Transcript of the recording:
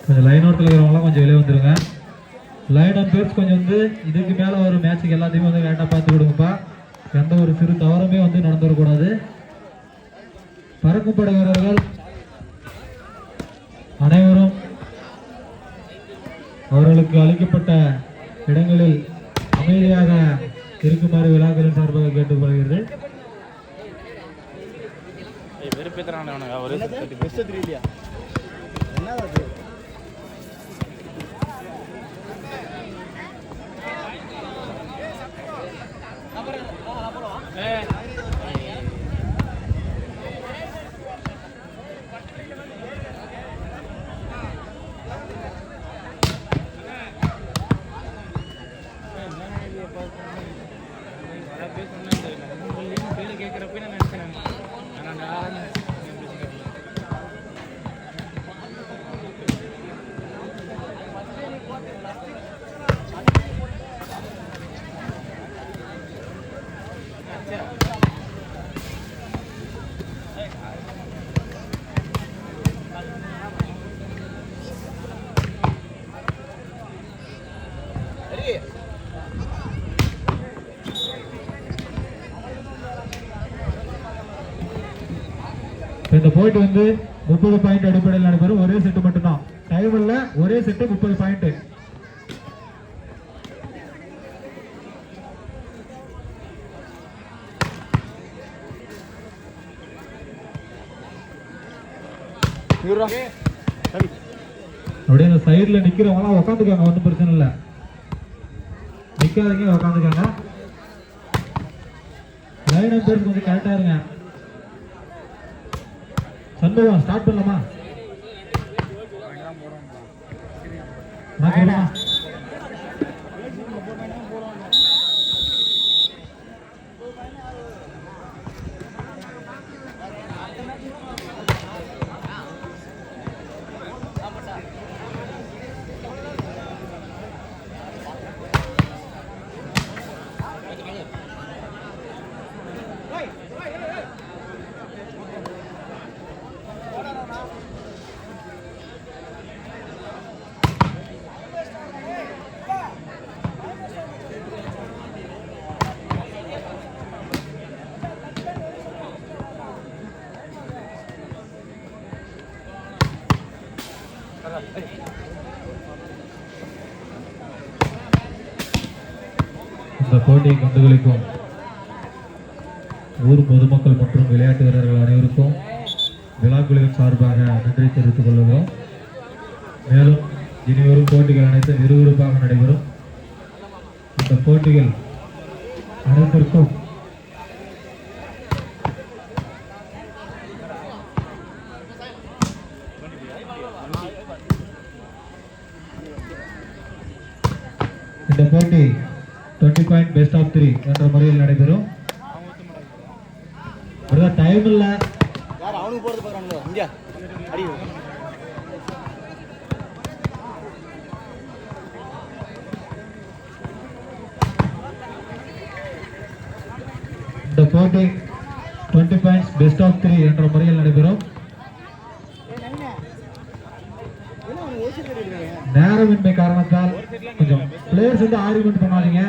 கொஞ்சம் லைன் ஓரத்தில் இருக்கிறவங்களாம் கொஞ்சம் வெளியே வந்துடுங்க. லைன் அம்பையர்ஸ் கொஞ்சம் வந்து இதுக்கு மேலே ஒரு மேட்சுக்கு எல்லாத்தையுமே வந்து வேண்டாம் பார்த்து கொடுங்கப்பா. எந்த ஒரு சிறு தவறுமே வந்து நடந்து வரக்கூடாது. பறக்கும் படை வீரர்கள் அனைவரும் அவர்களுக்கு அளிக்கப்பட்ட இடங்களில் அமைதியாக இருக்குமாறு விழாக்களின் சார்பாக கேட்டுக்கொள்கிறது. இந்த போயிட்டு வந்து 30 பாயிண்ட் அடிப்படையில் நடைபெறும். ஒரே செட்டு மட்டும்தான், டைம் இல்ல. ஒரே செட்டு 30 பாயிண்ட். அப்படியே அந்த சைடுல நிக்கிறவங்க உட்காந்துக்காங்க, ஒன்றும் பிரச்சனை இல்லை. நிக்காதீங்க, உட்காந்துக்காங்க. லைன் அம்பையர்ஸ் கொஞ்சம் கரெக்டா இருங்க. சண்முகம் ஸ்டார்ட் பண்ணலாமா? இந்த போட்டியை கண்டுகளிக்கும் ஊர் பொதுமக்கள் மற்றும் விளையாட்டு வீரர்கள் அனைவருக்கும் விழாக்குழுவின் சார்பாக நன்றி தெரிவித்துக் கொள்கிறோம். மேலும் இனிவரும் போட்டிகள் அனைத்தும் விறுவிறுப்பாக நடைபெறும். இந்த போட்டிகள் அனைத்திற்கும் இந்த போட்டி 20 பாயிண்ட் பெஸ்ட் ஆஃப் 3 என்ற முறையில் நடைபெறும். டைம் இல்ல, அவனுக்கு போறது பாக்குறானுங்க. இங்க அடி. இந்த போட்டி 20 பாயிண்ட்ஸ் பெஸ்ட் ஆஃப் 3 என்ற முறையில் நடைபெறும். நேரமின்மை காரணத்தால் கொஞ்சம் பிளேயர்ஸ் வந்து ஆர்குமெண்ட் பண்ணாதீங்க.